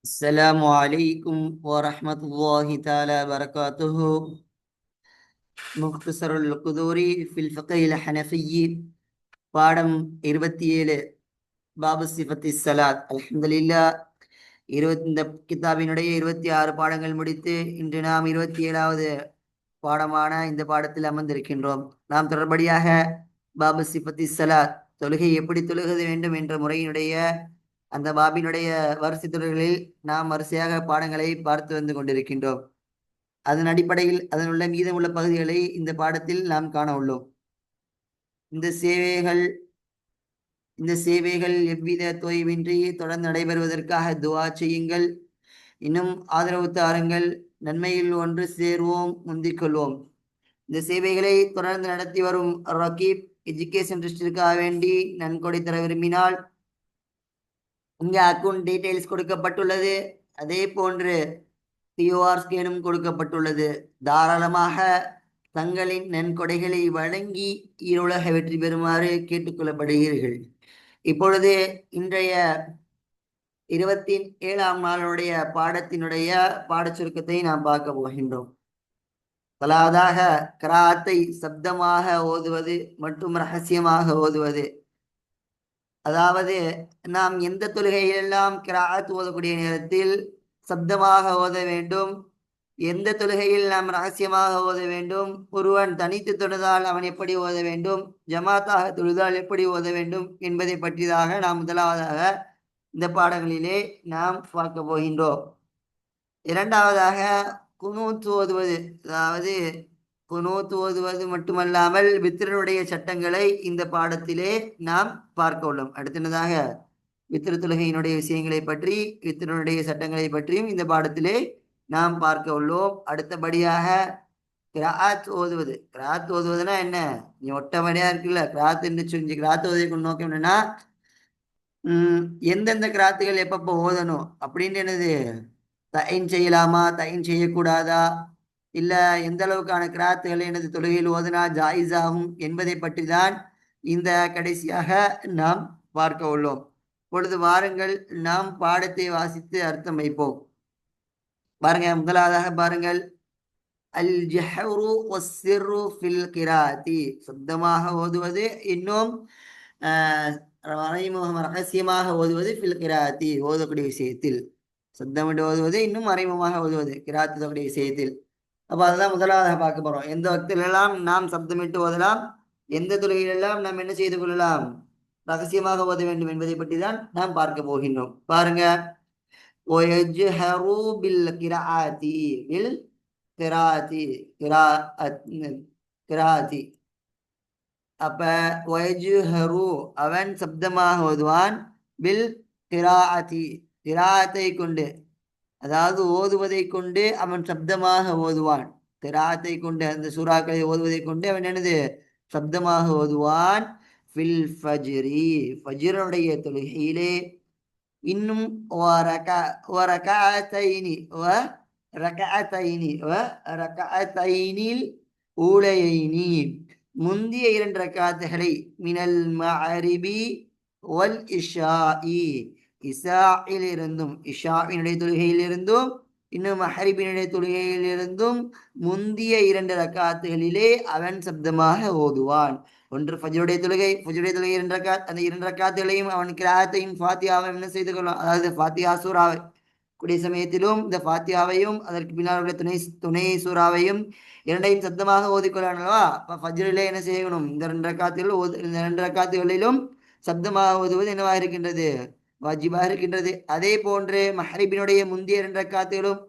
السلام عليكم ورحمة الله تعالى وبركاته. مختصر القدوري في الفقه الحنفي பாடம் 27 பாபு சிஃபத்தி ஸலாத். அல்ஹம்துலில்லாஹ். இந்த கிதாபினுடைய 26 பாடங்கள் முடித்து இன்று நாம் 27வது பாடமான இந்த பாடத்தில் அமர்ந்திருக்கின்றோம். நாம் தொடர்படியாக பாபு சிஃபத்தி ஸலாத், தொழுகை எப்படி தொழுக வேண்டும் என்ற முறையினுடைய அந்த பாபினுடைய வரிசை தொடர்களில் நாம் வரிசையாக பாடங்களை பார்த்து வந்து கொண்டிருக்கின்றோம். அதன் அடிப்படையில் அதனுள்ள மீதமுள்ள பகுதிகளை இந்த பாடத்தில் நாம் காண உள்ளோம். இந்த சேவைகள் இந்த சேவைகள் எவ்வித தொய்வின்றி தொடர்ந்து நடைபெறுவதற்காக துஆ செய்யுங்கள். இன்னும் ஆதரவு தாருங்கள். நன்மையில் ஒன்று சேர்வோம், முந்திக் கொள்வோம். இந்த சேவைகளை தொடர்ந்து நடத்தி வரும் ரகீப் எஜுகேஷன் ட்ரஸ்டிற்காக வேண்டி நன்கொடை தர விரும்பினால் இங்கே அக்கௌண்ட் டீட்டெயில்ஸ் கொடுக்கப்பட்டுள்ளது. அதே போன்று கியூஆர் ஸ்கேனும் கொடுக்கப்பட்டுள்ளது. தாராளமாக தங்களின் நன்கொடைகளை வழங்கி ஈருலக வெற்றி பெறுமாறு கேட்டுக்கொள்ளப்படுகிறீர்கள். இப்பொழுது இன்றைய 27ஆம் நாளுடைய பாடத்தினுடைய பாடச் சுருக்கத்தை நாம் பார்க்க போகின்றோம். முதலாவதாக கிராத்தை சப்தமாக ஓதுவது மற்றும் ரகசியமாக ஓதுவது. அதாவது நாம் எந்த தொழுகையிலெல்லாம் கிராத் ஓதக்கூடிய நேரத்தில் சப்தமாக ஓத வேண்டும், எந்த தொழுகையில் நாம் ரகசியமாக ஓத வேண்டும், ஒருவன் தனித்து தொழுதால் அவன் எப்படி ஓத வேண்டும், ஜமாத்தாக தொழுதால் எப்படி ஓத வேண்டும் என்பதை பற்றியதாக நாம் முதலாவதாக இந்த பாடங்களிலே நாம் பார்க்க போகின்றோம். இரண்டாவதாக குனூத் ஓதுவது. அதாவது குனூத் ஓதுவது மட்டுமல்லாமல் வித்திரனுடைய சட்டங்களை இந்த பாடத்திலே நாம் பார்க்க உள்ளோம். அடுத்ததாக வித்திர தொழுகையினுடைய விஷயங்களை பற்றி, வித்திரனுடைய சட்டங்களை பற்றியும் இந்த பாடத்திலே நாம் பார்க்க உள்ளோம். அடுத்தபடியாக கிராத் ஓதுவது. கிராத் ஓதுவதுன்னா என்ன? நீ ஒட்டமடியா இருக்குல்ல, கிராத் என்று சொல்லி கிராத் ஓதுவதற்கு நோக்கம் என்னன்னா எந்தெந்த கிராத்துகள் எப்பப்போ ஓதணும் அப்படின்னு என்னது, தயின் செய்யலாமா, தயின் செய்யக்கூடாதா, இல்ல எந்த அளவுக்கான கிராத்துகள் எனது தொழுகையில் ஓதுனா ஜாயிஸ் ஆகும் என்பதை பற்றி தான் இந்த கடைசியாக நாம் பார்க்க உள்ளோம். பொழுது வாருங்கள் நாம் பாடத்தை வாசித்து அர்த்தம் வைப்போம். பாருங்க, முதலாவதாக பாருங்கள், அல் ஜஹ்ரு வஸ்ஸிர்ரு ஃபில் கிராத்தி. சப்தமாக ஓதுவது, இன்னும் ரகசியமாக ஓதுவது, ஃபில் கிராத்தி ஓதக்கூடிய விஷயத்தில். சப்தமிட்டு ஓதுவது, இன்னும் மறைமுகமாக ஓதுவது கிராத்து ஓதக்கூடிய விஷயத்தில். அப்போ அதுதான் முதலாவதாக பார்க்க போறோம். எந்த வக்திலெல்லாம் நாம் சப்தமிட்டு ஓதலாம், எந்த தொழுகையிலெல்லாம் நாம் என்ன செய்து கொள்ளலாம், ரகசியமாக ஓத வேண்டும் என்பதை பற்றி தான் நாம் பார்க்க போகின்றோம். பாருங்க, وَيَجْهَرُ بِالْقِرَاءَةِ بالقراءة قراءة. அப்ப வயஜுஹரு அவன் சப்தமாக ஓதுவான், பில் கிராஅதி கிராத்தை கொண்டு, அதாவது ஓதுவதை கொண்டு அவன் சப்தமாக ஓதுவான். கிராத்தை கொண்டு, அந்த சூறாக்களை ஓதுவதை கொண்டு அவன் என்னது, சப்தமாக ஓதுவான். ஃபில் ஃபஜ்ரி ஃபஜ்ருடைய தொழுகையிலே, இன்னும் ஊலையினி முந்திய 2 ரக்காத்துகளை, மினல் மஅரிபி வல் இஷாஇ இஷாயிலிருந்தும், இஷாவினுடைய தொழுகையிலிருந்தும், இன்னும் மஹரிபினுடைய தொழுகையிலிருந்தும் முந்திய 2 ரக்காத்துகளிலே அவன் சப்தமாக ஓதுவான். ஒன்று ஃபஜ்ருடைய தொழுகை, ஃபஜ்ருடைய தொழுகை 2 ரக்காத். அந்த 2 ரக்காத்துகளையும் அவன் கிராத்தையும் ஃபாத்தியாவையும் என்ன செய்து கொள்ளும், அதாவது ஃபாத்தியா சூறாவை கூடிய சமயத்திலும் இந்த ஃபாத்தியாவையும் அதற்கு பின்னால் உள்ள துணை சூறாவையும் இரண்டையும் சத்தமாக ஓதிக்கொள்ளலாம் அல்லவா? அப்போ ஃபஜ்ரிலே என்ன செய்யணும், இந்த 2 ரக்காத்துகள் இந்த 2 ரக்காத்துகளிலும் சப்தமாக ஓதுவது என்னவாக இருக்கின்றது, வாஜிபாக இருக்கின்றது. அதே போன்று மஹரிபினுடைய முந்திய 2 ரக்காத்துகளும்,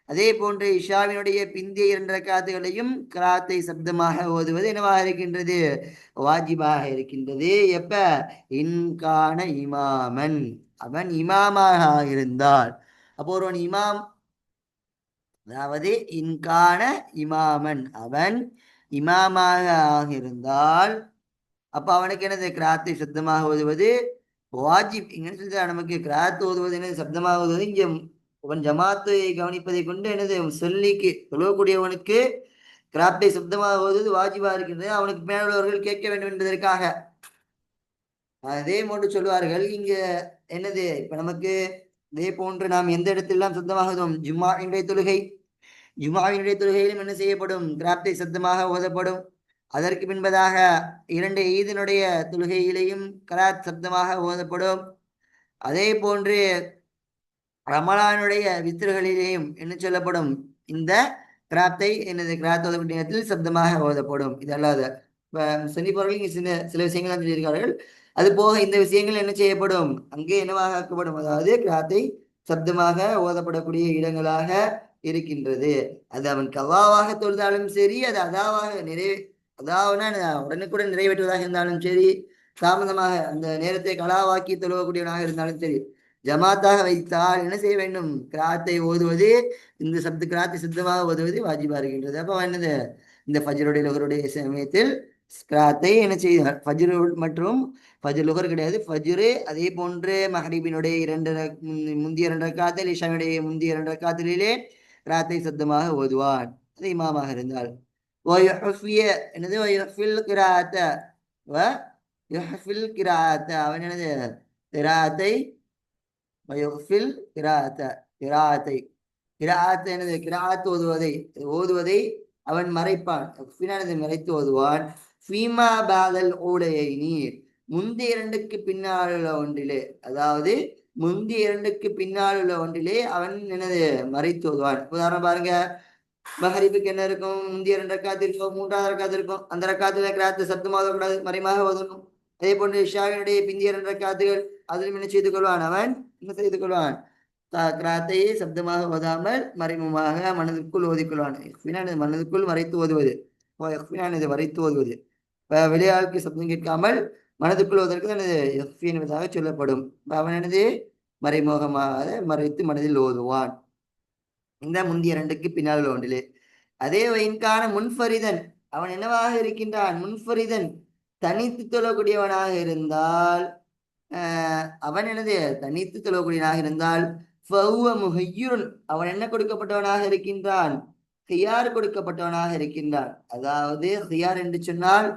அதே போன்று இஷாவினுடைய பிந்திய 2 ரக்காத்துகளையும் கிராத்தை சப்தமாக ஓதுவது என்னவாக இருக்கின்றது, வாஜிபாக இருக்கின்றது. எப்ப, இன்கான இமாமன், அவன் இமாமாக இருந்தால். அப்போ ஒருவன் இமாம், அதாவது இன்கான இமாமன், அவன் இமாமாக இருந்தால் அப்ப அவனுக்கு என்னது, கிராத்தை சப்தமாக ஓதுவது வாஜிப். இங்கன்னு சொல்லி நமக்கு கிராத் ஓதுவது என்னது, சப்தமாக ஓதுவது. இங்கே அவன் ஜமாத்தை கவனிப்பதை கொண்டு என்னது, சொல்லிக்கு தொழக்கூடியவனுக்கு கிராத்தை சப்தமாக ஓதுவது வாஜிபா இருக்கின்றது. அவனுக்கு மேலுள்ளவர்கள் கேட்க வேண்டும் என்பதற்காக அதே போன்று சொல்வார்கள். இங்க என்னது, இப்ப நமக்கு இதே போன்று நாம் எந்த இடத்திலெல்லாம் சத்தமாகுதோம், ஜும்மாவினுடைய தொழுகை, ஜும்மாவினுடைய தொழுகையிலும் என்ன செய்யப்படும், கிராத்தை சத்தமாக ஓதப்படும். அதற்கு பின்பதாக 2 ஈதினுடைய தொழுகையிலேயும் கராத் சப்தமாக ஓதப்படும். அதே போன்று ரமலானுடைய வித்திர்களிலேயும் என்ன சொல்லப்படும், இந்த கிராத்தை எனது கிராத் ஓதக்கூடிய நேரத்தில் சப்தமாக ஓதப்படும். இது அல்லாத சனிப்பவர்கள் இங்கே சில சில விஷயங்கள் சொல்லியிருக்கார்கள். அது போக இந்த விஷயங்கள் என்ன செய்யப்படும், அங்கே என்னவாக ஆக்கப்படும், அதாவது கிராத்தை சப்தமாக ஓதப்படக்கூடிய இடங்களாக இருக்கின்றது. அது அவன் கவாவாக தொழுதாலும் சரி, அது அதாவாக அதாவனா உடனுக்குடன் நிறைவேற்றுவதாக இருந்தாலும் சரி, தாமதமாக அந்த நேரத்தை கலாவாக்கி தொழுவக்கூடியவனாக இருந்தாலும் சரி, ஜமாத்தாக வைத்தால் என்ன செய்ய வேண்டும், கிராத்தை ஓதுவது, இந்த கிராத்தை சித்தமாக ஓதுவது வாஜிபா இருக்கின்றது. அப்போ என்னது, இந்த ஃபஜ்ருடைய லுகருடைய சமயத்தில் கிராத்தை என்ன செய்ய, ஃபஜ்ரு மற்றும் ஃபஜ்ர் லுகர் கிடையாது, ஃபஜ்ரு அதே போன்று மஹரிபினுடைய முந்தைய 2 ரக்காத்தில், இஷாவுடைய முந்தைய 2 ரக்காத்திலே கிராத்தை சத்தமாக ஓதுவான், அது இமாமாக இருந்தால். என்னது அவன் என்னது கிராத்தை ஓதுவதை ஓதுவதை அவன் மறைப்பான், மறைத்து ஓதுவான். ஃபீமா பாதல் ஊடையை நீர் முந்தைய 2க்கு பின்னால் உள்ள ஒன்றிலே, அதாவது முந்தைய 2க்கு பின்னால் உள்ள ஒன்றிலே அவன் என்னது மறைத்து ஓதுவான். உதாரணம் பாருங்க, மஹரிபுக்கு என்ன இருக்கும், முந்தைய 2 ரக்காத்து இருக்கும், 3வது ரக்காத்து இருக்கும். அந்த ரக்காத்துல கிராத்து சப்தமாக கூடாது, மறைமாக ஓதணும். அதே போன்று இஷாவினுடைய பிந்திய 2 ரக்காத்துகள், அதிலும் என்ன செய்து கொள்வான், அவன் என்ன செய்து கொள்வான், கிராத்தையே சப்தமாக ஓதாமல் மறைமுகமாக மனதிற்குள் ஓதிக்கொள்வான். மனதிற்குள் மறைத்து ஓதுவது, இது மறைத்து ஓதுவது. வெளியாளுக்கு சப்தம் கேட்காமல் மனதுக்குள் ஓதற்கு எனது என்பதாக சொல்லப்படும். அவன் எனது மறைமுகமாக மறைத்து மனதில் ஓதுவான், இந்த முந்தைய 2க்கு பின்னால் ஒன்றிலே. அதே வயின்கான முன்ஃபரிதன், அவன் என்னவாக இருக்கின்றான், முன்ஃபரிதன் தனித்து தொழக்கூடியவனாக இருந்தால், அவன் எனது தனித்து தொழக்கூடியவனாக இருந்தால், அவன் என்ன கொடுக்கப்பட்டவனாக இருக்கின்றான், ஹியார் கொடுக்கப்பட்டவனாக இருக்கின்றான். அதாவது ஹியார் என்று சொன்னால்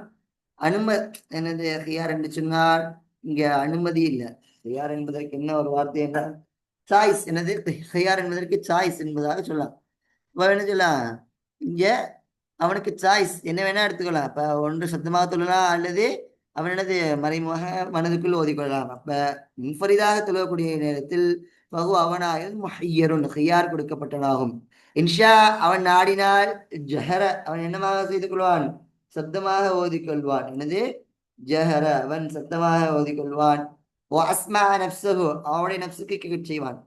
எனது ஹியார் என்று சொன்னால் இங்க அனுமதி இல்லை. ஹியார் என்பதற்கு என்ன ஒரு வார்த்தை என்றால் சாய்ஸ், எனது ஹியார் என்பதற்கு சாய்ஸ் என்பதாக சொல்லலாம். என்ன சொல்லலாம், இங்க அவனுக்கு சாய்ஸ் என்ன வேணா எடுத்துக்கலாம். அப்ப ஒன்று சத்தமாக சொல்லலாம், அல்லது அவன் எனது மறைமுக மனதுக்குள் ஓதிக்கொள்ளலாம். அப்ப முன்ஃபரிதாக தொழக்கூடிய நேரத்தில் பகு அவனாக முஹய்யருன் ஹியார் கொடுக்கப்பட்டனாகும். இன்ஷா அவன் நாடினால் ஜஹர அவன் என்னமாக செய்து கொள்வான், சப்தமாக ஓதிக்கொள்வான். என்னது ஜஹர, அவன் சத்தமாக ஓதிக்கொள்வான். அவனுடைய நப்சுக்கு கேட்க செய்வான்,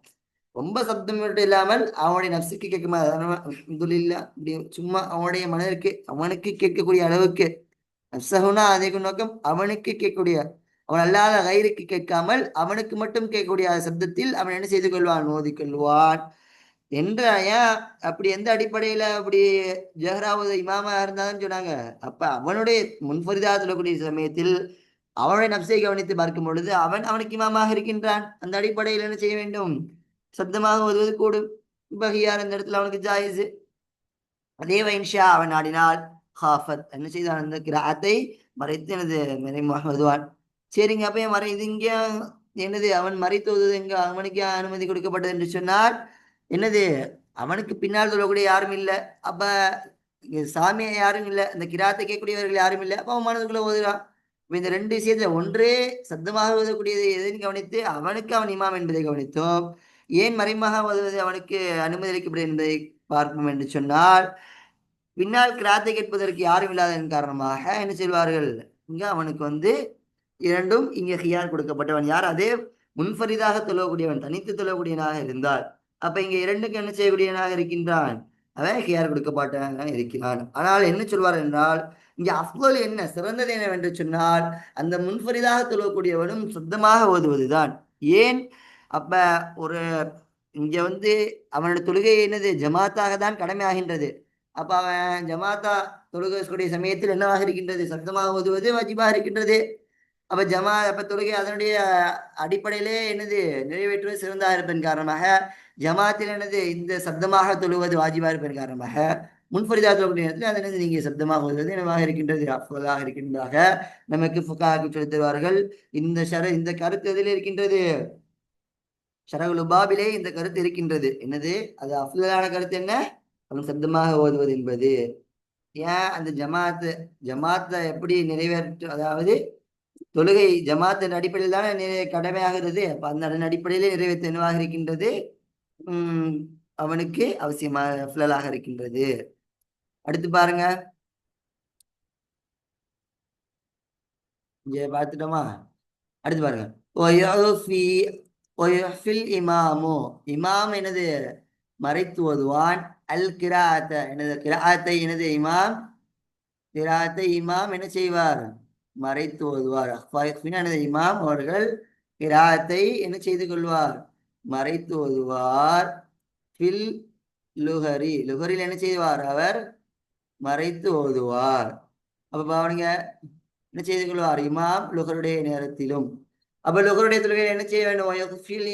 ரொம்ப சப்தம் இல்லாமல் அவனுடைய நப்சுக்கு கேட்குமா, அப்படி சும்மா அவனுடைய மனதிற்கு அவனுக்கு கேட்கக்கூடிய அளவுக்கு, நப்சகுனா அதே நோக்கம், அவனுக்கு கேட்கக்கூடிய, அவன் அல்லாத கயிறுக்கு கேட்காமல் அவனுக்கு மட்டும் கேட்கக்கூடிய சப்தத்தில் அவன் என்ன செய்து கொள்வான், ஓதிக்கொள்வான் என்ற. ஏன் அப்படி, எந்த அடிப்படையில அப்படி ஜஹராவது இமாமா இருந்தான்னு சொன்னாங்க. அப்ப அவனுடைய முன்ஃபரிதா சொல்லக்கூடிய சமயத்தில் அவனுடைய நப்சை கவனித்து பார்க்கும் பொழுது அவனுக்கு இமாமாக இருக்கின்றான். அந்த அடிப்படையில் என்ன செய்ய வேண்டும், சப்தமாக ஓதுவது கூடும். பகியார் இந்த இடத்துல அவனுக்கு ஜாயிஸ். அதே வைன்ஷா அவன் நாடினால் ஹாஃபத் என்ன செய்தான், அந்த கிராத்தை மறைத்து எனது மறைமுக ஓதுவான். சரிங்க, அப்ப மறை இது இங்க என்னது, அவன் மறைத்து ஓதுவது எங்க அவனுக்கு அனுமதி கொடுக்கப்பட்டது என்று சொன்னால் என்னது, அவனுக்கு பின்னால் சொல்லக்கூடிய யாரும் இல்லை. அப்ப சாமியை யாரும் இல்லை, இந்த கிராத்தை கேட்கக்கூடியவர்கள் யாரும் இல்லை. அப்ப அவன் மனதுக்குள்ள ஓதுறான். இந்த 2 விஷயத்துல ஒன்றே சப்தமாக ஓதக்கூடியது எதுன்னு கவனித்து அவனுக்கு அவன் இமாம் என்பதை கவனித்தோம். ஏன் மறைமுகமாக ஓதுவது அவனுக்கு அனுமதி அளிக்கப்படும் என்பதை பார்ப்போம் என்று சொன்னால், பின்னால் கிராத்தை கேட்பதற்கு யாரும் இல்லாததன் காரணமாக என்ன செய்வார்கள், இங்க அவனுக்கு இரண்டும் இங்கே ஹியார் கொடுக்கப்பட்டவன் யார், அதே முன்ஃபரிதாக தொழக்கூடியவன் தனித்து தொழக்கூடியவனாக இருந்தால், அப்ப இங்க 2க்கு என்ன செய்யக்கூடியவனாக இருக்கின்றான், அவன் ஹியார் கொடுக்கப்பட்டவனாக இருக்கிறான். ஆனால் என்ன சொல்வார் என்றால், இங்க அஃபல் என்ன சிறந்தது என்னவென்று சொன்னால், அந்த முன்ஃபரிதாக தொழக்கூடியவனும் சுத்தமாக ஓதுவதுதான். ஏன், அப்ப ஒரு இங்க அவனுடைய தொழுகை என்னது, ஜமாத்தாக தான் கடமை ஆகின்றது. அப்ப அவன் ஜமாத்தா தொழுகக்கூடிய சமயத்தில் என்னவாக இருக்கின்றது, சப்தமாக ஓதுவது வாஜிபாக இருக்கின்றது. அப்ப தொழுகை அதனுடைய அடிப்படையிலே என்னது நிறைவேற்றுவது சிறந்தாக இருப்பதன் காரணமாக, ஜமாத்தில் என்னது இந்த சப்தமாக தொழுவது வாஜிபா இருப்பதன் காரணமாக, முன்ஃபரிதா தொழக்கூடிய நேரத்தில் அது நீங்க சப்தமாக ஓதுவது என்னவாக இருக்கின்றது, அஃபலாக இருக்கின்றதாக நமக்கு ஃபுகாஹ் சொல்லித் தருவார்கள். இந்த கருத்து எதில் இருக்கின்றது, ஷரகுல் உபாபிலே இந்த கருத்து இருக்கின்றது. என்னது அது அஃலான கருத்து? என்ன சப்தமாக ஓதுவது என்பது. ஏன் அந்த ஜமாத்தை எப்படி நிறைவேற்று, அதாவது தொழுகை ஜமாத்தின் அடிப்படையில் தானே கடமையாகிறது. அப்ப அந்த அடிப்படையிலே நிறைவேற்ற என்னவாக இருக்கின்றது? அவனுக்கு அவசியமாக அஃலாக இருக்கின்றது. அடுத்து பாருங்க, இங்க பார்த்துட்டோமா? அடுத்து பாருங்க, இமாமு, இமாம் எனது மறைத்து ஓதுவான். அல் கிராத்த எனது கிராத்தை எனது இமாம், கிராத்தை இமாம் என்ன செய்வார்? மறைத்து ஓதுவார். எனது இமாம் அவர்கள் கிராத்தை என்ன செய்து கொள்வார்? மறைத்து ஓதுவார். ஃபில் லுஹரி, லுஹரில் என்ன செய்வார்? அவர் மறைத்து ஓதுவார். அப்ப பாவனிங்க, என்ன செய்து கொள்வார்? இமாம் லுஹருடைய நேரத்திலும். அப்ப லுஹருடைய தொழுகையில் என்ன செய்ய வேண்டும்?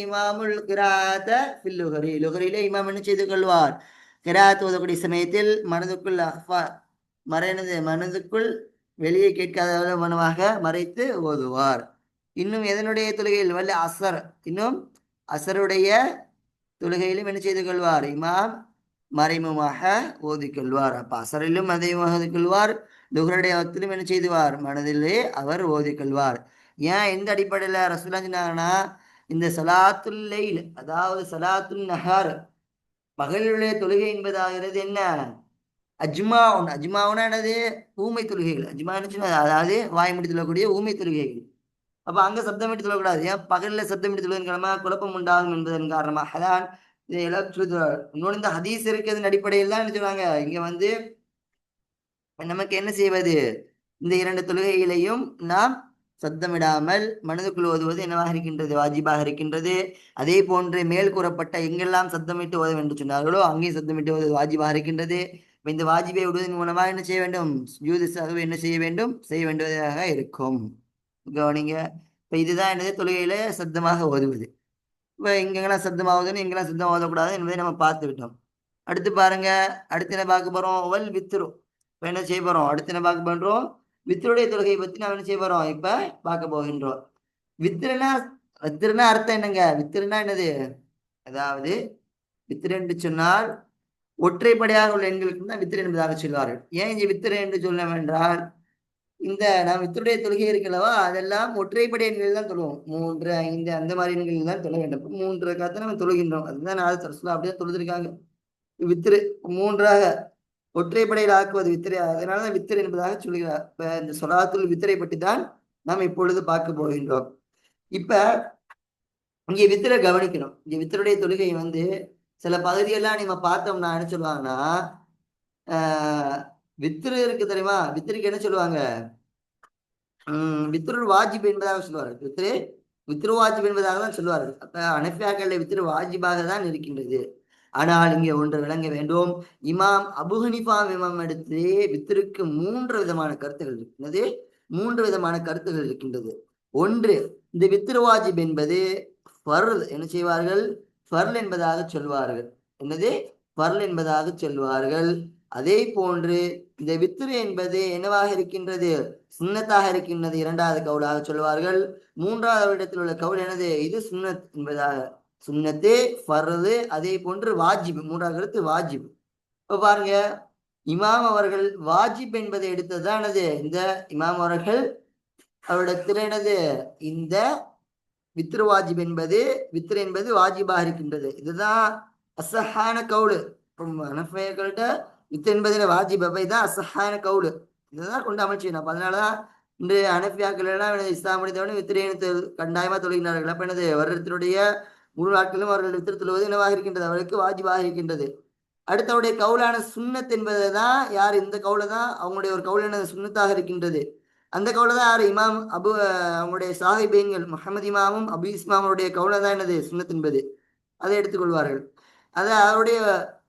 இமாமுல் கிராத்த ஃபில் லுஹரி, லுஹரிலே இமாம் என்ன செய்து கொள்வார்? கிராத் ஓதக்கூடிய சமயத்தில் மனதுக்குள் மனதுக்குள் வெளியே கேட்காத மனமாக மறைத்து ஓதுவார். இன்னும் எதனுடைய தொழுகையில்? வல்ல அசர், இன்னும் அசருடைய தொழுகையிலும் என்ன செய்து கொள்வார்? இமாம் மறைமுகமாக ஓதிக்கொள்வார். அப்ப அசரிலும் மறைமுகமாக ஓதிக்கொள்வார். லுஹருடைய வக்திலும் என்ன செய்துவார்? மனதிலே அவர் ஓதிக்கொள்வார். ஏன் எந்த அடிப்படையில ரசூலுல்லாஹ் சொன்னாங்கன்னா, இந்த சலாத்துல் லைல், அதாவது சலாத்துல் நஹார், பகலுடைய தொழுகை என்பதாகிறது என்ன? அஜ்மாவுனா என்னது? ஊமை தொழுகைகள். அஜ்மா என்ன, அதாவது வாய்மொழி சொல்லக்கூடிய ஊமை தொழுகைகள். அப்ப அங்க சப்தமிட்டு சொல்லக்கூடாது. ஏன் பகல்ல சப்தமிட்டு சொல்வதன் காரணமாக குழப்பம் உண்டாகும் என்பதன் காரணமாக தான் இதை இன்னொன்று இந்த ஹதீஸ் இருக்கிறதன் அடிப்படையில் தான் என்ன சொல்றாங்க, இங்க வந்து நமக்கு என்ன செய்வது? இந்த இரண்டு தொழுகைகளையும் நாம் சத்தமிடாமல் மனதுக்குள் ஓதுவது என்னவாக இருக்கின்றது? வாஜிபாக இருக்கின்றது. அதே போன்று மேல் கூறப்பட்ட எங்கெல்லாம் சத்தமிட்டு ஓத வேண்டும் சொன்னார்களோ அங்கேயும் சத்தமிட்டு ஓதுவது வாஜிபாக இருக்கின்றது. இந்த வாஜிபை விடுவதன் மூலமாக என்ன செய்ய வேண்டும்? சுஜூது சஹ்வி என்ன செய்ய வேண்டும்? செய்ய வேண்டியதாக இருக்கும். கவனிங்க, இப்ப இதுதான் என்னது? தொழுகையில சத்தமாக ஓதுவது. இப்ப எங்கெங்கெல்லாம் சத்தமாகுதுன்னு, எங்கெல்லாம் சத்தம் ஓதக்கூடாது என்பதை நம்ம பார்த்து விட்டோம். அடுத்து பாருங்க, அடுத்து என்ன பார்க்க போறோம்? வல் வித்ரு. இப்ப என்ன செய்ய போறோம்? அடுத்து என்ன பார்க்க பண்றோம்? வித்ருடைய தொழுகையை பத்தி நம்ம என்ன செய்ய போறோம்? இப்ப பார்க்க போகின்றோம். வித்ருனா, வித்ருனா அர்த்தம் என்னங்க? வித்ருனா என்னது? அதாவது வித்ரு என்று சொன்னால் ஒற்றைப்படையாக உள்ள எண்களுக்கு தான் வித்ரு என்பதாக சொல்வார்கள். ஏன் இங்க வித்ரு என்று சொல்ல என்றால், இந்த நாம் வித்ருடைய தொழுகை இருக்கல்லவா, அதெல்லாம் ஒற்றைப்படை எண்களில் தான் தொழுவோம். 3, 5 அந்த மாதிரி எண்களில் தான் தொழ வேண்டும். 3 காத்து நம்ம தொழுகின்றோம். அதுதான் நான் அப்படியே தொழுதிருக்காங்க. வித்திரு 3ஆக ஒற்றைப்படையில் ஆக்குவது வித்திரை. அதனாலதான் வித்திரை என்பதாக சொல்கிறார். இப்ப இந்த சொலாத்துல் வித்திரை பற்றி தான் நாம் இப்பொழுது பார்க்க போகின்றோம். இப்ப இங்க வித்திரை கவனிக்கணும். இங்க வித்தருடைய தொழுகை வந்து சில பகுதியெல்லாம் நம்ம பார்த்தோம்னா என்ன சொல்லுவாங்கன்னா, வித்திரு இருக்கு தெரியுமா? வித்திரிக்கு என்ன சொல்லுவாங்க? வித்ரு வாஜிப் என்பதாக சொல்வார்கள். வித்ரு வாஜிப் என்பதாக தான் சொல்வார்கள். அப்ப அனஃபியாக்கள் வித்ரு வாஜிபாக தான் இருக்கின்றது. ஆனால் இங்கே ஒன்று விளங்க வேண்டும். இமாம் அபு ஹனீஃபா இமாம் எடுத்து வித்திருக்கு 3 விதமான கருத்துகள் இருக்கின்றது. 3 விதமான கருத்துகள் இருக்கின்றது. ஒன்று, இந்த வித்ரு வாஜிப் என்பது ஃபர்ல் என்ன செய்வார்கள்? ஃபர்ல் என்பதாக சொல்வார்கள். என்னது? ஃபர்ல் என்பதாக சொல்வார்கள். அதே போன்று இந்த வித்ரு என்பது என்னவாக இருக்கின்றது? சுன்னத்தாக இருக்கின்றது. 2வது கவுலாக சொல்வார்கள். 3வது இடத்தில் உள்ள கவுல் என்னது? இது சுன்னத் என்பதாக. சுன்னத்து, ஃபர்து, அதே போன்று வாஜிப். 3வது கருத்து வாஜிப். இப்ப பாருங்க, இமாம் அவர்கள் வாஜிப் என்பதை எடுத்ததானது. இந்த இமாம் அவர்கள் அவரிடத்தில் என்னது? இந்த வித்ரு வாஜிப் என்பது, வித்ரு என்பது வாஜிபாக இருக்கின்றது. இதுதான் அசஹான கவுலு. அனஃபியர்கள்ட்ட வித்ரு என்பதில் வாஜிப் தான் அசஹான கவுலு. இதுதான் கொண்டு அமைச்சிருந்தோம். அப்ப அதனாலதான் இன்று அனஃபியாக்கள் எல்லாம் இஸ்லாம் முடித்தவனே வித்திரையை கண்டாயமா தொழுகின்றார்கள். அப்ப என்னது? வருடத்தினுடைய முழு நாட்களும் அவர்கள் வித்திரு தொழுவது என்னவாக இருக்கின்றது? அவர்களுக்கு வாஜிபாக இருக்கின்றது. அடுத்தவுடைய கவுலான சுன்னத் என்பதை தான் யார்? இந்த கவுல தான் அவங்களுடைய ஒரு கவுலான சுன்னத்தாக இருக்கின்றது. அந்த கவுல தான் யார்? இமாம் அபு, அவங்களுடைய சாஹிபீன்கள் முஹம்மது இமாமும் அபு இஸ்மாமுடைய கவுல தான் என்னது? சுன்னத் என்பது. அதை எடுத்துக்கொள்வார்கள். அது அவருடைய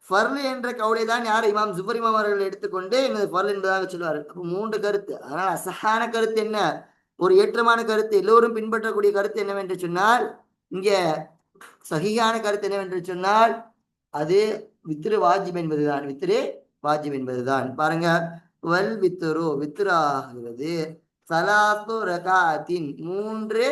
ஃபர்லு என்ற கவுலை தான் யார்? இமாம் ஜுபர் இமாம் அவர்கள் எடுத்துக்கொண்டு என்னது ஃபர்ல் என்பதாக சொல்வார்கள். அப்போ 3 கருத்து. அதனால் அசஹான கருத்து என்ன? ஒரு ஏற்றமான கருத்து, எல்லோரும் பின்பற்றக்கூடிய கருத்து என்னவென்று சொன்னால், இங்க சகியான கருத்து என்னவென்று சொன்னால், அது வித்ரு வாஜிப் என்பதுதான். வித்ரு வாஜிப் என்பதுதான். பாருங்க, வல் வித்ரு, வித்ரு ஆகிறது சலாத்து ரகாத்தின் 3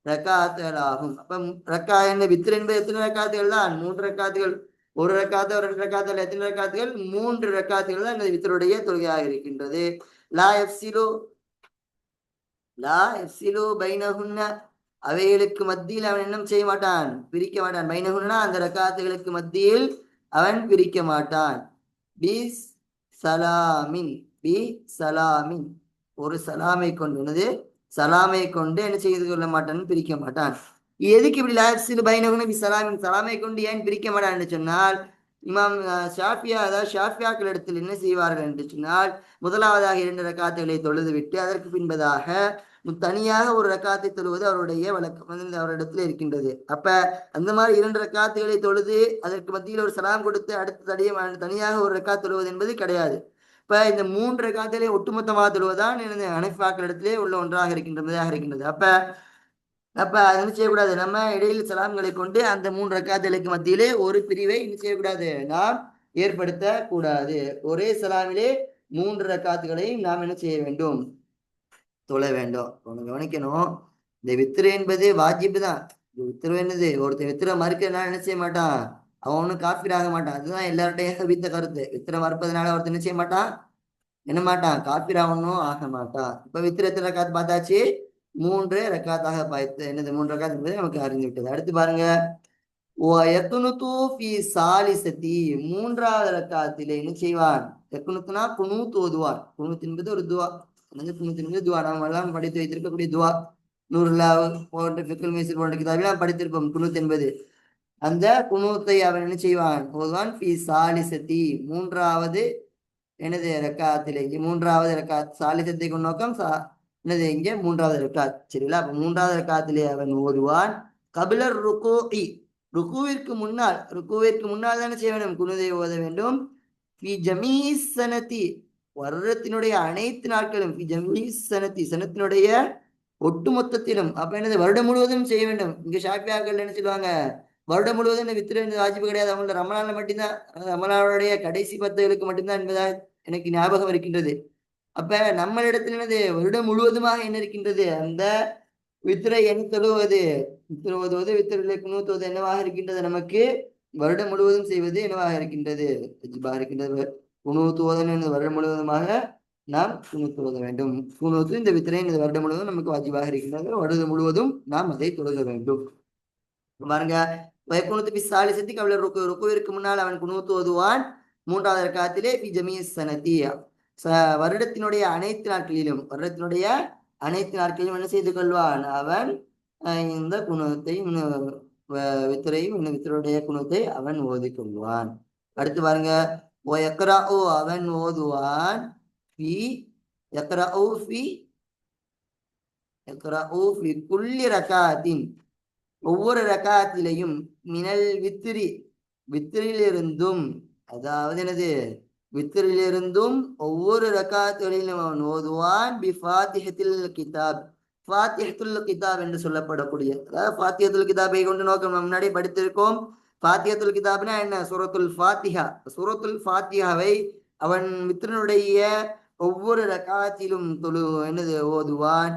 ரக்காத்துகள் ஆகும். அப்ப ரக்கா என்ன வித்ர் என்பது எத்தனை ரக்காத்துகள் தான்? 3 ரக்காத்துகள். ஒரு ரக்காத்து, 2 ரக்காத்துகள், எத்தனை ரக்காத்துகள்? 3 ரக்காத்துகள் தான் இந்த வித்ருடைய தொழுகையாக இருக்கின்றது. லா எஃப்சிலு லா எஃப்சிலு பைனஹுன்ன, அவைகளுக்கு மத்தியில் அவன் என்ன செய்ய மாட்டான்? பிரிக்க மாட்டான். பைனஹுன்னா அந்த ரக்காத்துகளுக்கு மத்தியில் அவன் பிரிக்க மாட்டான். பி சலாமின், பி சலாமின், ஒரு சலாமை கொண்டு, என்னது சலாமை கொண்டு என்ன செய்து கொள்ள மாட்டான்? பிரிக்க மாட்டான். எதுக்கு இப்படி லாப்ஸில் பைனகுன பி சலாமின், சலாமை கொண்டு ஏன் பிரிக்க மாட்டான் என்று சொன்னால், இமாம் ஷாஃபியா, அதாவது ஷாஃபியாக்கள் இடத்தில் என்ன செய்வார்கள் என்று சொன்னால், முதலாவதாக 2 ரக்காத்துகளை தொழுது விட்டு அதற்கு பின்பதாக தனியாக ஒரு ரக்காத்தை தொழுவது அவருடைய வழக்கம் வந்து அவரிடத்துல இருக்கின்றது. அப்ப அந்த மாதிரி 2 ரக்காத்துகளை தொழுது அதற்கு மத்தியில் ஒரு சலாம் கொடுத்து அடுத்த தனியாக ஒரு ரக்காத் தொழுவது என்பது கிடையாது. இப்ப இந்த 3 ரக்காத்திலே ஒட்டுமொத்தமாக தொழுவதுதான் எனது ஹனஃபியாக்கள் இடத்திலே உள்ள ஒன்றாக இருக்கின்றது. அப்ப அது என்ன செய்யக்கூடாது? நம்ம இடையில் சலாம்களை கொண்டு அந்த 3 ரக்காத்துகளுக்கு மத்தியிலே ஒரு பிரிவை என்ன செய்யக்கூடாது? நாம் ஏற்படுத்த கூடாது. ஒரே சலாமிலே 3 ரக்காத்துகளை நாம் என்ன செய்ய வேண்டும்? தொழ வேண்டும். கவனிக்கணும், இந்த வித்திரு என்பது வாஜிபு தான். வித்திரு என்னது? ஒருத்தர் வித்திர மறுக்கிறதுனால என்ன செய்ய மாட்டான்? அவன் ஒன்றும் காஃபிர் ஆக மாட்டான். அதுதான் எல்லார்ட்டையும் வித்த கருத்து. வித்திர மறுப்பதனால ஒருத்தர் என்ன செய்ய மாட்டான்? என்ன மாட்டான்? காஃபிர் ஆகணும் ஆக மாட்டான். இப்ப வித்திர எத்தனை ரக்காத் பார்த்தாச்சு? 3 ரக்காத்தாக பார்த்து, என்னது 3 ரக்காத் என்பது நமக்கு அறிந்து விட்டது. அடுத்து பாருங்க, மூன்றாவது ரக்காத்திலே என்ன செய்வான்? யக்குனுத்துனா குனூத் ஓதுவான். குனூத் என்பது ஒரு துவா. குனூத் என்பது துவா. நாம் எல்லாம் படித்து வைத்திருக்கக்கூடிய துவா. நூறுல்லா போன்ற ஃபிக்ஹுல் மைஸூர் போன்ற கிதாபில் நாம் படித்திருப்போம் குனூத் என்பது. அந்த குனூத்தை அவன் என்ன செய்வான்? ஓதுவான். ஃபி சாலிசத்தி, மூன்றாவது எனது ரக்காத்திலே. மூன்றாவது ரக்காத் சாலிசத்தை நோக்கம் என்னது? இங்கே மூன்றாவது ரக்காத். சரிங்களா? அப்ப மூன்றாவது ரக்காத்திலே அவன் ஓதுவான். கபிலர் ருக்கூஇ, ருக்குவிற்கு முன்னால் தானே செய்ய வேண்டும்? குனுதை ஓத வேண்டும். வருடத்தினுடைய அனைத்து நாட்களும், சனத்தினுடைய ஒட்டுமொத்தத்திலும். அப்ப என்னது? வருடம் முழுவதும் செய்ய வேண்டும். இங்க ஷாஃபியாக்கள் என்ன சொல்லுவாங்க? வருடம் முழுவதும் வித்திர வாஜிபு கிடையாது, அவங்களோட ரமலான்ல மட்டும்தான், ரமலானுடைய கடைசி 10களுக்கு மட்டும்தான் என்பதா எனக்கு ஞாபகம் இருக்கின்றது. அப்ப நம்மளிடத்தில் என்னது? வருடம் முழுவதுமாக என்ன இருக்கின்றது? அந்த வித்திரை என்ன தொழுவது? வித்திர வித்திரிலே குனூத்துவது என்னவாக இருக்கின்றது? நமக்கு வருடம் முழுவதும் செய்வது என்னவாக இருக்கின்றது? இருக்கின்றது. குனூத்துவதன் வருடம் முழுவதுமாக நாம் குனூத்துவத வேண்டும். குனூத்து இந்த வித்திரை இந்த வருடம் முழுவதும் நமக்கு வாஜிபாக இருக்கின்றது. வருடம் முழுவதும் நாம் அதை தொழுக வேண்டும். பாருங்க, வைகுனத்து பிசாலி சத்தி கவலை ருக்குவிற்கு முன்னால் அவன் குனூத்து ஓதுவான். மூன்றாவது ரக்காத்திலே பி ஜமீ சனதி, வருடத்தினுடைய அனைத்து நாட்களிலும் என்ன செய்து கொள்வான்? அவன் இந்த குணத்தை வித்திரையும் குணத்தை அவன் ஓதி கொள்வான். அடுத்து பாருங்க, அவன் ஓதுவான். குல்லி ரக்காத்தின், ஒவ்வொரு ரக்காத்திலையும், மினல் வித்திரிலிருந்தும், அதாவது என்னது? வித்திரிலிருந்தும் ஒவ்வொரு ரக்காத்துகளிலும் அவன் ஓதுவான். பி ஃபாத்திஹத்தில் கிதாப், ஃபாத்திஹத்துல் கிதாப் என்று சொல்லப்படக்கூடிய, அதாவது ஃபாத்திஹத்துல் கிதாபை கொண்டு நோக்கம் முன்னாடி படித்திருக்கோம். ஃபாத்திஹத்துல் கிதாப்னா என்ன? சூரத்துல் ஃபாத்திஹா. சூரத்துல் ஃபாத்திஹாவை அவன் வித்திரனுடைய ஒவ்வொரு ரக்காத்திலும் என்னது? ஓதுவான்.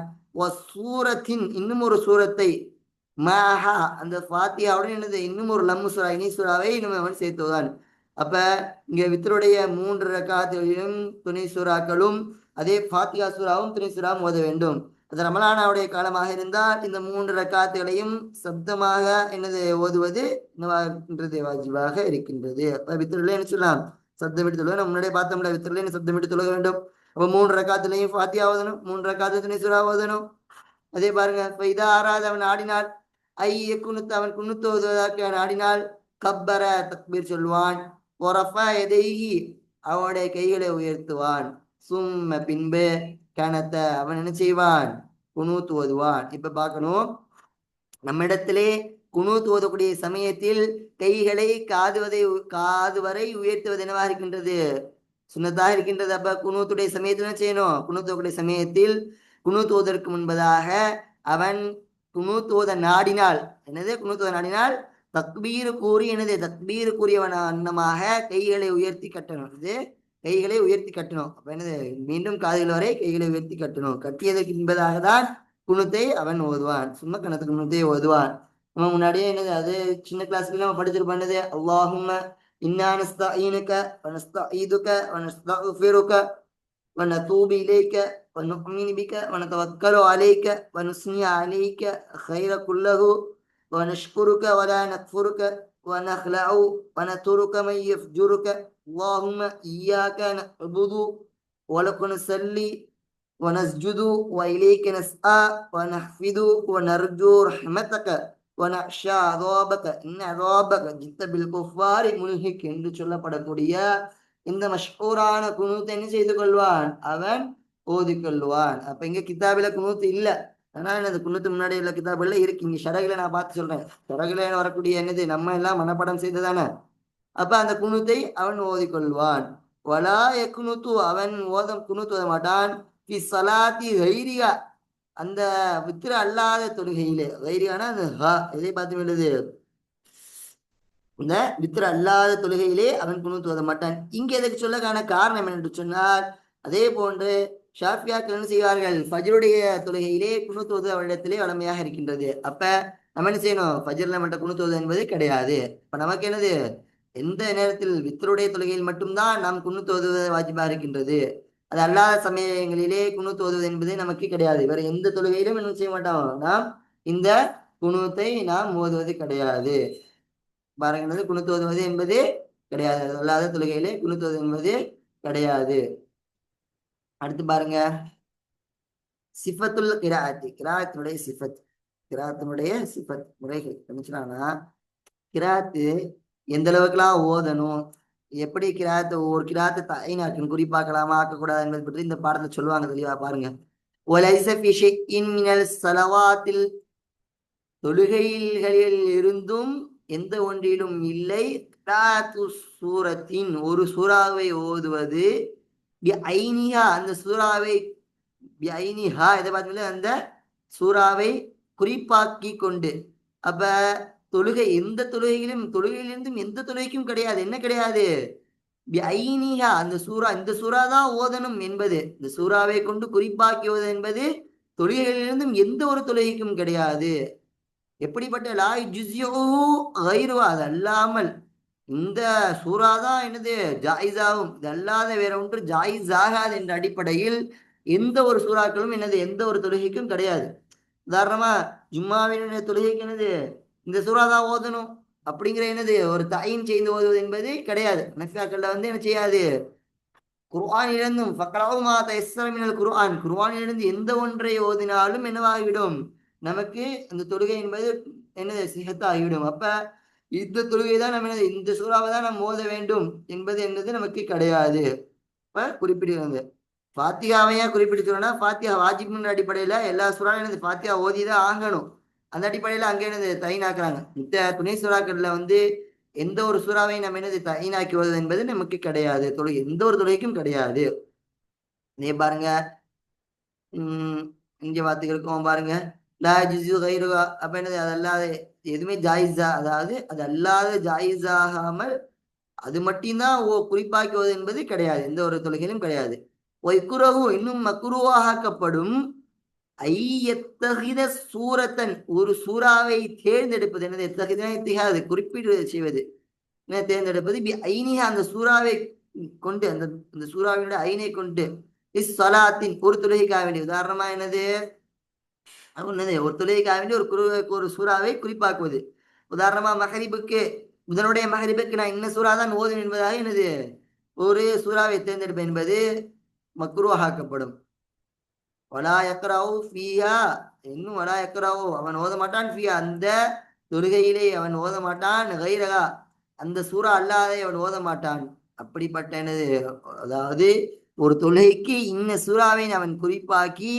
சூரத்தின், இன்னும் ஒரு சூரத்தை, மஹா, அந்த ஃபாத்திஹாவுடன் என்னது? இன்னும் ஒரு லம்மு சூரா, இனி சூறாவை இன்னும் அவன் சேர்த்துவான். அப்ப இங்க வித்தருடைய 3 ரக்காத்துகளிலும் துணை சூறாக்களும், அதே ஃபாத்திஹா சூறாவும் துணை சூறாவும் ஓத வேண்டும். அது ரமலானாவுடைய காலமாக இருந்தால் இந்த 3 ரக்காத்துகளையும் சப்தமாக என்னது? ஓதுவது என்னவாகின்றது? வாஜிபாக இருக்கின்றது. அப்ப வித்தருல என்ன சொல்லலாம்? சப்தம் விட்டு தொழுக. நம்ம முன்னாடியே பார்த்தோம்ல, வித்தருல என்ன சப்தம் விட்டு தொழுக வேண்டும். அப்ப 3 ரக்காத்துலையும் ஃபாத்திஹா ஓதணும், 3 ரக்காத்து துணை சூறா ஓதணும். அதே பாருங்க, இதா ஆறாவது அவன் ஆடினாள், குனுத்து, அவன் குனுத்து ஓதுவதற்கு நாடினால், கப்பர தக்பீர் சொல்வான். அவனுடைய கைகளை உயர்த்துவான். சும்ம பின்பு கனத்த அவன் என்ன செய்வான்? குனூத் ஓதுவான். இப்ப பார்க்கணும், நம்ம இடத்திலே குனூத் ஓதக்கூடிய சமயத்தில் கைகளை காது வரை உயர்த்துவது என்னவாக இருக்கின்றது? சுன்னத்தாக இருக்கின்றது. அப்ப குனூத்துடைய சமயத்தில் என்ன செய்யணும்? குனூத்துடைய சமயத்தில் குனூத் ஓதற்கு முன்பதாக அவன் குனூத் ஓத நாடினால், என்னது? குனூத் ஓத நாடினால் தக்பீர் கூறி, என்னது? தக்பீர் கூறியவன் அன்னமாக கைகளை உயர்த்தி கட்டணும். இது கைகளை உயர்த்தி கட்டணும். அப்ப என்னது? மீண்டும் காதுகள் வரை கைகளை உயர்த்தி கட்டணும். கட்டியதற்கு என்பதாக தான் குனுத்தை அவன் ஓதுவான். சும்மா கணத்து குனுத்தை ஓதுவான். நம்ம முன்னாடியே என்னது அது சின்ன கிளாஸ்ல நம்ம படிச்சிருப்போம். என்னது அல்லாஹும்ம இன்னா நஸ்தஈனுக வ நஸ்தஈதுக வ நஸ்தக்ஃபிருக வ நதூபு இலைக வ நுஅ்மினு பிக வ நதவக்கலு அலைக வ நுஸ்னி அலைக கைர குல்லஹு வ நஷ்குருக வ லா நக்ஃபுருக வ நஹ்லஉ வ நதுருக மன் யஃஜுருக அல்லாஹும்ம இய்யாக நஅ்புது வ லக நுஸல்லி ونسجد وإليك نسعى ونحفظ ونرجو رحمتك ونخشى عذابك إن عذابك جئت بالكفار ملهك என்று சொல்லப்படக்கூடிய இந்த மஷ்ஹூரான குனூத்தை என்ன செய்து கொள்வான், அவன் ஓதிக்கொள்வான். அப்ப இங்க கிதாபில குனூத்து இல்ல. ஆனா என்னது குனூத்து முன்னாடி உள்ள கிதாபுல இருக்கு. இங்க ஷரகுல நான் பார்த்து சொல்றேன். ஷரகுல வரக்கூடிய என்னது நம்ம எல்லாம் மனப்படம் செய்ததானே. அப்ப அந்த குனூத்தை அவன் ஓதிக்கொள்வான். வலா யக்னுத்து அவன் குனூத் ஓத மாட்டான். ஃபி ஸலாத்தி கைரியா அந்த வித்ர அல்லாத தொழுகையிலே. கைரியானா அந்த எதை பார்த்து எழுது, இந்த வித்ர அல்லாத தொழுகையிலே அவன் குனூத் ஓத மாட்டான். இங்க எதற்கு சொல்லக்கான காரணம் என்று சொன்னால், அதே போன்று ஷாஃபியாக்கள் என்ன செய்வார்கள், ஃபஜ்ருடைய தொழுகையிலே குனூத் ஓது அவரிடத்திலே வளமையாக இருக்கின்றது. அப்ப நம்ம என்ன செய்யணும், ஃபஜ்ர்ல மட்டும் குனூத் ஓது என்பது கிடையாது. இப்ப நமக்கு என்னது, எந்த நேரத்தில் வித்ருடைய தொழுகையில் மட்டும்தான் நாம் குனூத் ஓதுவது வாஜிபா இருக்கின்றது. அது அல்லாத சமயங்களிலே குனூத் ஓதுவது என்பது நமக்கு கிடையாது. வேற எந்த தொழுகையிலும் என்ன செய்ய மாட்டோம், நாம் இந்த குனூத்தை நாம் ஓதுவது கிடையாது. பாருங்க, குனூத் ஓதுவது என்பது கிடையாது. அல்லாத தொழுகையிலே குனூத் ஓதுவது என்பது கிடையாது. அடுத்து பாருங்க, சிஃபத்துல் கிராஅத்தி, கிராஅத்தினுடைய சிஃபத், கிராஅத்தினுடைய சிஃபத் முறைகள் நினைச்சுனா, கிராத்து எந்த அளவுக்குலாம் ஓதணும், எப்படி கிராத்து ஒரு கிராத்து தைனாக்கணும், குறிப்பாக்கலாமா ஆக்கக்கூடாது என்பது பற்றி இந்த பாடத்துல சொல்லுவாங்க தெளிவா. பாருங்க, ஒலைஸ ஃபி ஷைஇன் மினல் ஸலவாத்தில் தொழுகைகளில் இருந்தும் எந்த ஒன்றிலும் இல்லை, கிராத்து சூரத்தின் ஒரு சூறாவை ஓதுவது, ஐனிஹா அந்த சூறாவை, ஐனிஹா இதை பார்த்தீங்கன்னா அந்த சூறாவை குறிப்பாக்கி கொண்டு. அப்ப தொழுகை எந்த தொழுகையிலிருந்தும் எந்த தொழுகைக்கும் கிடையாது, என்ன கிடையாது, ஐனிஹா அந்த சூறா, இந்த சூறா தான் ஓதணும் என்பது, இந்த சூறாவை கொண்டு குறிப்பாக்கி ஓதல் என்பது தொழுகைகளிலிருந்தும் எந்த ஒரு தொழுகைக்கும் கிடையாது. எப்படிப்பட்ட லாய் ஜுஸ்யூ கைருவா, அது அல்லாமல் இந்த சூறா தான் என்னது ஜாயிஸாகும், இது அல்லாத வேற ஒன்று ஜாயிஸ் ஆகாது என்ற அடிப்படையில் எந்த ஒரு சூறாக்களும் என்னது எந்த ஒரு தொழுகைக்கும் கிடையாது. உதாரணமா ஜும்மாவினுடைய தொழுகைக்கு என்னது இந்த சூறா தான் ஓதணும் அப்படிங்கிற என்னது ஒரு தயின் செய்து ஓதுவது என்பது கிடையாது. நஃபியாக்கள்ல என்ன செய்யாது, குர்ஆனிலிருந்தும் ஃபக்ரவுமா தயஸ்ஸர மினல் குர்ஆன், குர்ஆனிலிருந்து எந்த ஒன்றை ஓதினாலும் என்னவாகிவிடும், நமக்கு அந்த தொழுகை என்பது என்னது சிஹத் ஆகிவிடும். அப்ப இந்த தொழுகை தான் நம்ம என்னது இந்த சூறாவை தான் நம்ம ஓத வேண்டும் என்பது என்னது நமக்கு கிடையாது. இப்ப குறிப்பிடுகிறது ஃபாத்தியாவையா குறிப்பிடுச்சோம்னா, ஃபாத்தியா வாஜிப்ன்ற அடிப்படையில எல்லா சூறாவும் என்னது ஃபாத்தியா ஓதிதான் ஆகணும். அந்த அடிப்படையில அங்கே என்னது தைனாக்குறாங்க. மித்த துணை சூறாக்கள்ல எந்த ஒரு சூறாவையும் நம்ம என்னது தைனாக்கி ஓதுவது என்பது நமக்கு கிடையாது, தொழுகை எந்த ஒரு தொழுகைக்கும் கிடையாது. இதே பாருங்க, இங்க வார்த்தைகளுக்கும் பாருங்க, லா ஜுஸு கைருஹா, அப்ப என்னது அது அல்லாத எதுவுமே ஜாயிஸா, அதாவது அது அல்லாத ஜாயிஸ் ஆகாமல் அது மட்டும்தான் குறிப்பாக்கி ஓது என்பது கிடையாது, எந்த ஒரு தொழுகையிலும் கிடையாது. ஒய்குரகு இன்னும் மக்ரூவாக்கப்படும், ஐயத்தகித சூரத்தன் ஒரு சூறாவை தேர்ந்தெடுப்பது, என்னது எத்தகித குறிப்பீடு செய்வது, என்ன தேர்ந்தெடுப்பது, ஐனிஹா அந்த சூறாவை கொண்டு, அந்த சூறாவினுடைய ஐனை கொண்டு, இஸ் சலாத்தின் ஒரு தொழுகைக்காக வேண்டிய. உதாரணமா என்னது ஒரு தொழுகைக்காக வேண்டிய ஒரு சூறாவை குறிப்பாக்குவது. உதாரணமா மகரிபுக்கு, முதனுடைய மகரிபுக்கு நான் இன்ன சூறா தான் ஓதும் என்பதாக என்னது ஒரு சூறாவை தேர்ந்தெடுப்பேன் என்பது மக்ரூஹாக்கப்படும். வலா யக்ரவு ஃபியா, இன்னும் வலா யக்ரவு அவன் ஓத மாட்டான், ஃபியா அந்த தொழுகையிலே அவன் ஓத மாட்டான், கைரகா அந்த சூறா அல்லாதே அவன் ஓத மாட்டான். அப்படிப்பட்ட என்னது, அதாவது ஒரு தொழுகைக்கு இன்ன சூறாவை அவன் குறிப்பாக்கி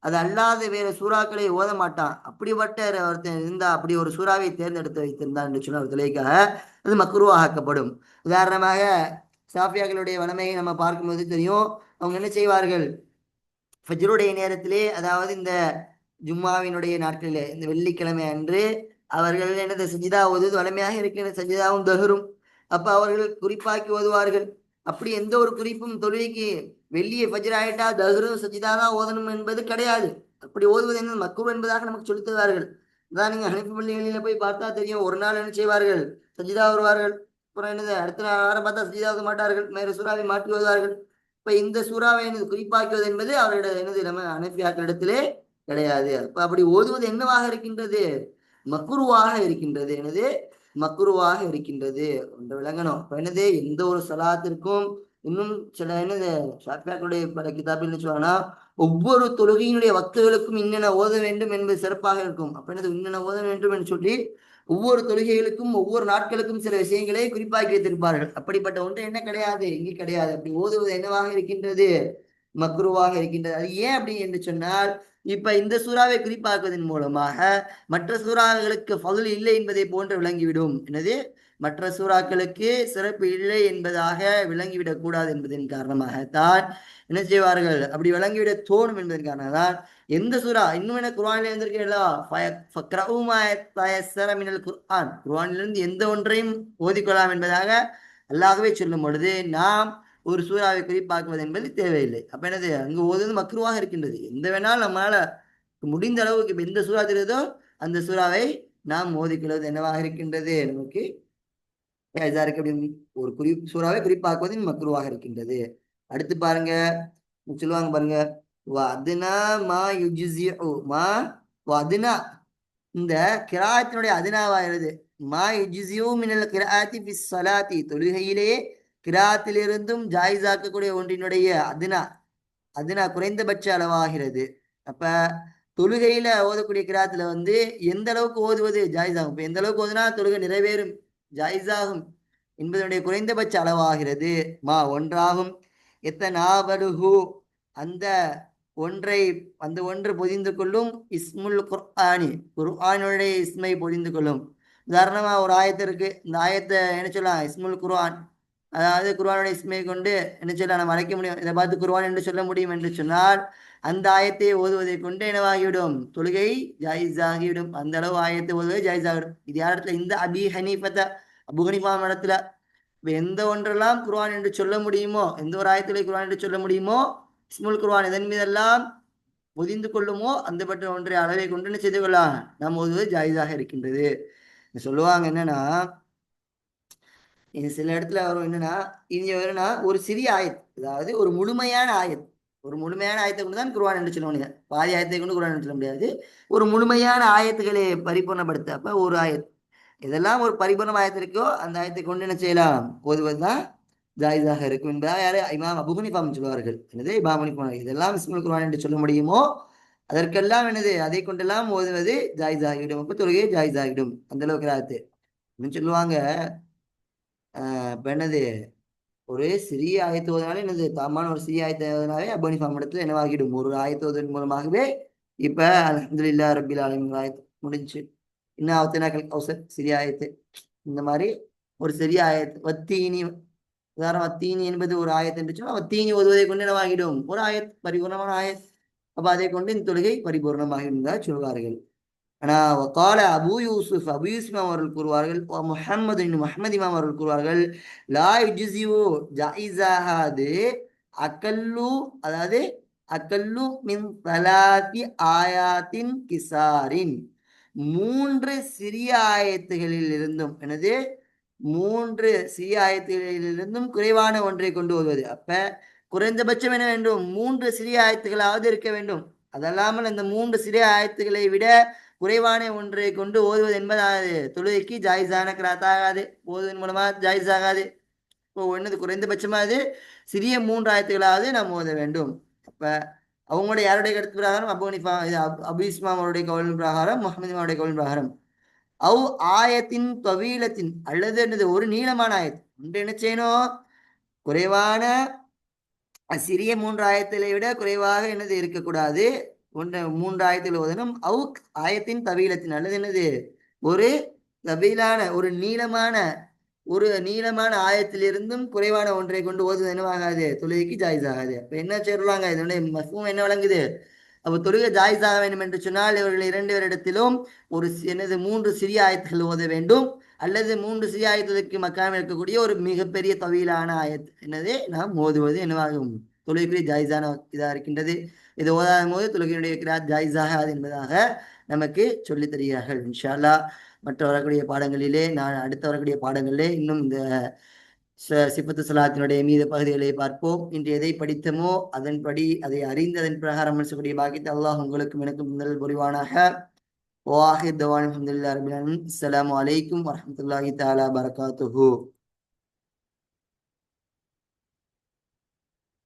அது அல்லாத வேற சூறாக்களை ஓத மாட்டான். அப்படிப்பட்ட ஒருத்தன் இருந்தா, அப்படி ஒரு சூறாவை தேர்ந்தெடுத்து வைத்திருந்தான் என்று சொன்ன ஒரு தொழுகைக்காக அது மக்ரூவாக்கப்படும். உதாரணமாக சாஃபியாக்களுடைய வளமையை நம்ம பார்க்கும்போது தெரியும், அவங்க என்ன செய்வார்கள், ஃபஜ்ருடைய நேரத்திலே, அதாவது இந்த ஜும்மாவினுடைய நாட்களிலே, இந்த வெள்ளிக்கிழமை அன்று அவர்கள் என்னது சஜிதா ஓதுவது வலிமையாக இருக்கிற சஜிதாவும் தஹரும். அப்ப அவர்கள் குறிப்பாக்கி ஓதுவார்கள். அப்படி எந்த ஒரு குறிப்பும் தொழுகைக்கு வெள்ளியை ஃபஜ்ர் ஆயிட்டா தஹரும் சஜிதா தான் ஓதணும் என்பது கிடையாது. அப்படி ஓதுவது என்ன மக்ரூ என்பதாக நமக்கு சொல்லித் தருவார்கள். அதான் நீங்க ஹனீஃபி பள்ளிகளில் போய் பார்த்தா தெரியும், ஒரு நாள் என்ன செய்வார்கள், சஜிதா வருவார்கள், அப்புறம் என்னது அடுத்த வாரம் பார்த்தா சஜிதா ஆக மாட்டார்கள், வேறு சூறாவை மாற்றி ஓதுவார்கள். இப்ப இந்த சூறாவை என்னது குறிப்பாக்குவது என்பது அவருடைய என்னது நம்ம ஹனஃபியாக்களிடத்திலே கிடையாது. அப்ப அப்படி ஓதுவது என்னவாக இருக்கின்றது, மக்ருவாக இருக்கின்றது. என்னது, மக்ருவாக இருக்கின்றது ஒன்று விளங்கணும். இப்ப என்னது, எந்த ஒரு சலாத்திற்கும் இன்னும் சில என்னது ஷாஃபியாக்களுடைய பல கிதாபில் என்ன சொல்லுவாங்கன்னா, ஒவ்வொரு தொழுகையினுடைய வக்துகளுக்கும் இன்னென்ன ஓத வேண்டும் என்பது சிறப்பாக இருக்கும். அப்ப என்னது இன்னென்ன ஓத வேண்டும் என்று சொல்லி ஒவ்வொரு தொழுகைகளுக்கும் ஒவ்வொரு நாட்களுக்கும் சில விஷயங்களை குறிப்பாக்கி வைத்திருப்பார்கள். அப்படிப்பட்ட ஒன்று என்ன கிடையாது, இங்கே கிடையாது. அப்படி ஓதுவது என்னவாக இருக்கின்றது, மக்ருவாக இருக்கின்றது. அது ஏன் அப்படி என்று சொன்னால், இப்ப இந்த சூறாவை குறிப்பாக்குவதன் மூலமாக மற்ற சூறாக்களுக்கு ஃபதுல் இல்லை என்பதை போன்று விளங்கிவிடும். என்னது, மற்ற சூறாக்களுக்கு சிறப்பு இல்லை என்பதாக விளங்கிவிடக் கூடாது என்பதன் காரணமாகத்தான் என்ன செய்வார்கள், அப்படி விளங்கிவிட தோணும் என்பதன் காரணம்தான் எந்த சூறா இன்னும் என்ன குர்ஆனில் இருந்திருக்கிறதோ குர்ஆனிலிருந்து எந்த ஒன்றையும் ஓதிக்கொள்ளலாம் என்பதாக அல்லாஹ்வே சொல்லும் பொழுது நாம் ஒரு சூறாவை குறிப்பாக்குவது என்பது தேவையில்லை. அப்ப என்னது, அங்கு ஓதுவது மக்ருவாக இருக்கின்றது. எந்த வேணாலும் நம்மளால முடிந்த அளவுக்கு இப்ப எந்த சூறா தெரியுதோ அந்த சூறாவை நாம் ஓதிக்கொள்வது என்னவாக இருக்கின்றது, நமக்கு இருக்கு. அப்படி ஒரு சூறாவை குறிப்பாக்குவது மக்ருவாக இருக்கின்றது. அடுத்து பாருங்க, சொல்லுவாங்க பாருங்க, வஅத்னா மா யுஜ்ஸிஉ மா வஅத்னா, இந்த கிராத்தினுடைய அதினாவாகிறது. மா யுஜ்ஸிஉ மினல் கிராத்தி ஃபிஸ் ஸலாத்தி, தொழுகையிலே கிராத்திலிருந்தும் ஜாயிஸாக்கக்கூடிய ஒன்றினுடைய அதினா, அதினா குறைந்தபட்ச அளவாகிறது. அப்ப தொழுகையில ஓதக்கூடிய கிராத்துல வந்து எந்த அளவுக்கு ஓதுவது ஜாயிஸாகும், இப்ப எந்த அளவுக்கு ஓதுனா தொழுகை நிறைவேறும் ஜாயிஸாகும் என்பதனுடைய குறைந்தபட்ச அளவாகிறது. மா ஒன்றாகும். எத்தனாவடுஹு, அந்த ஒன்றை, அந்த ஒன்று பொதிந்து கொள்ளும். இஸ்முல் குர்ஆனி, குர்ஆனுடைய இஸ்மை பொதிந்து கொள்ளும். உதாரணமா ஒரு ஆயத்து இருக்கு, இந்த ஆயத்தை என்ன சொல்லலாம், இஸ்முல் குர்ஆன், அதாவது குர்ஆனுடைய இஸ்மை கொண்டு என்ன சொல்லலாம், நம்ம அழைக்க முடியும். இதை பார்த்து குர்ஆன் என்று சொல்ல முடியும் என்று சொன்னால் அந்த ஆயத்தை ஓதுவதை கொண்டு என்னவாகிவிடும், தொழுகை ஜாயிஸ் ஆகிவிடும். அந்த அளவு ஆயத்தை ஓதுவது ஜாயிஸ் ஆகிடும். இது யார் இடத்துல, இந்த அபி ஹனீஃபத்த, அபு ஹனீஃபா இடத்துல எந்த ஒன்றெல்லாம் குர்ஆன் என்று சொல்ல முடியுமோ, எந்த ஒரு ஆயத்திலே குர்ஆன் என்று சொல்ல முடியுமோ, இஸ்முல் குர்ஆன் இதன் மீதெல்லாம் பொதிந்து கொள்ளுமோ அந்த பட்ட ஒன்றை அளவை கொண்டு என்ன செய்து கொள்ளலாம், நாம் ஓதுவது ஜாயிஸாக இருக்கின்றது. சொல்லுவாங்க என்னன்னா, இது சில இடத்துல வரும் என்னன்னா, இங்க வரும்னா ஒரு சிறிய ஆயத், அதாவது ஒரு முழுமையான ஆயத், ஒரு முழுமையான ஆயத்தை கொண்டு தான் குர்ஆன் என்று சொல்ல முடியாது. பாதி ஆயத்தை கொண்டு குர்ஆன் என்று சொல்ல முடியாது. ஒரு முழுமையான ஆயத்துக்களை பரிபூர்ணப்படுத்த, அப்ப ஒரு ஆயத், இதெல்லாம் ஒரு பரிபூர்ண ஆயத்து இருக்கோ அந்த ஆயத்தை கொண்டு என்ன செய்யலாம், ஓதுவதுதான் ஜாயிஸாக இருக்கும் என்பதாக யாரு, இமாம் அபூ ஹனீஃபா சொல்வார்கள். என்னது, இமாம் ஹனீஃபா இதெல்லாம் இஸ்முல் குர்ஆன் என்று சொல்ல முடியுமோ அதற்கெல்லாம் என்னது, அதை கொண்டெல்லாம் ஓதுவது ஜாயிஸ் ஆகிவிடும். அப்ப தொழுகை ஜாயிஸ் ஆகிடும். அந்த அளவுக்கு ஆயத்து சொல்லுவாங்க. இப்ப என்னது, ஒரு சிறிய ஆயத்து ஓதுனாலே என்னது, தாமான ஒரு சிறிய ஆயத்து ஓதுனாலே அபூ ஹனீஃபா இடத்துல என்னவாகிடும், ஒரு ஆயத்து ஓதுவதன் மூலமாகவே இப்ப அல்ஹம்துலில்லாஹ் ரப்பில் ஆலமீன் ஆயத்து முடிஞ்சு. இன்னும் அவத்தினாக்கள் கௌசர் சிறிய ஆயத்து, இந்த மாதிரி ஒரு சிறிய ஆயத்து. வத்தீனி, உதாரணம் வத்தீனி என்பது ஒரு ஆயத்து என்று சொன்னால் வத்தீனி ஓதுவதை கொண்டு என்னவாகிடும், ஒரு ஆயத், பரிபூர்ணமான ஆயத். அப்ப அதை கொண்டு இந்த தொழுகை பரிபூர்ணமாக இருந்தால் சொல்வார்கள். ஆனா கால அபு யூசுப், அபு யூசுப் அவர்கள் கூறுவார்கள், முஹம்மது முஹம்மது இமாம் அவர்கள் கூறுவார்கள், லா யுஜ்ஸிஉ ஜாயிஸாகாது, அகல்லு, அதாவது அகல்லு மின் ஸலாத்தி ஆயாத்தின் கிசாரின், மூன்று சிறிய ஆயத்துகளில் இருந்தும், எனது மூன்று சிறிய ஆயத்துகளிலிருந்தும் குறைவான ஒன்றை கொண்டு வருவது. அப்ப குறைந்தபட்சம் என்ன வேண்டும், மூன்று சிறிய ஆயத்துகளாவது இருக்க வேண்டும். அதல்லாமல் அந்த மூன்று சிறிய ஆயத்துகளை விட குறைவான ஒன்றை கொண்டு ஓதுவது என்பதாவது தொழுகைக்கு ஜாயிஸான கிராத்தாகாது, ஓதுவதன் மூலமா ஜாயிஸ் ஆகாது. இப்போ ஒன்னது குறைந்தபட்சமா அது சிறிய மூன்று ஆயத்துகளாவது நாம் ஓத வேண்டும். அப்ப அவங்களுடைய யாருடைய கருத்து பிரகாரம், அபூ ஹனீஃபா அபூ இஸ்மாம் அவருடைய கவுலின் பிரகாரம், முஹம்மது இமாமுடைய கவுலின் பிரகாரம், அவ் ஆயத்தின் தவீலத்தின், அல்லது என்னது ஒரு நீளமான ஆயத் ஒன்று என்ன செய்யணும், குறைவான சிறிய மூன்று ஆயத்திலை விட குறைவாக என்னது இருக்கக்கூடாது, ஒன்று மூன்று ஆயத்தில் ஓதணும். அவு ஆயத்தின் தவீலத்தின், அல்லது என்னது ஒரு தவீலான ஒரு நீளமான ஆயத்திலிருந்தும் குறைவான ஒன்றை கொண்டு ஓதுவது என்னவாகாது, தொழுகைக்கு ஜாயிஸ் ஆகாது. அப்ப என்ன சொல்றாங்க, இதனுடைய மஃபூம் என்ன விளங்குது, அப்ப தொழுகை ஜாயிஸ் ஆக வேண்டும் என்று சொன்னால் இவர்கள் இரண்டு பேரிடத்திலும் ஒரு என்னது மூன்று சிறிய ஆயத்துகள் ஓத வேண்டும், அல்லது மூன்று சிறிய ஆயத்துக்கு மக்காமல் இருக்கக்கூடிய ஒரு மிகப்பெரிய தவீலான ஆயத் என்னது நாம் ஓதுவது என்னவாகும், தொழுகைக்குரிய ஜாயிஸான இதா இருக்கின்றது. இது ஓதாத போது தொழுகையினுடைய கிராத் ஜாயிஸ் ஆகாது என்பதாக நமக்கு சொல்லித் தருகிறார்கள். இன்ஷா அல்லாஹ் மற்ற வரக்கூடிய பாடங்களிலே, நான் அடுத்த வரக்கூடிய பாடங்களிலே இன்னும் இந்த சிஃபத்து ஸலாத்தினுடைய மீது பகுதிகளை பார்ப்போம். இன்று எதை படித்தமோ அதன்படி அதை அறிந்து அதன் பிரகாரம் சொல்லக்கூடிய பாக்கியத்தை அல்லாஹ் உங்களுக்கும் எனக்கும் முதல் புரிவானாக. வாஹிர் தவான் அல்ஹம்துலில்லாஹி ரப்பில் ஆலமீன். அஸ்ஸலாமு அலைக்கும் வரஹ்மத்துல்லாஹி தஆலா பரகாத்துஹு.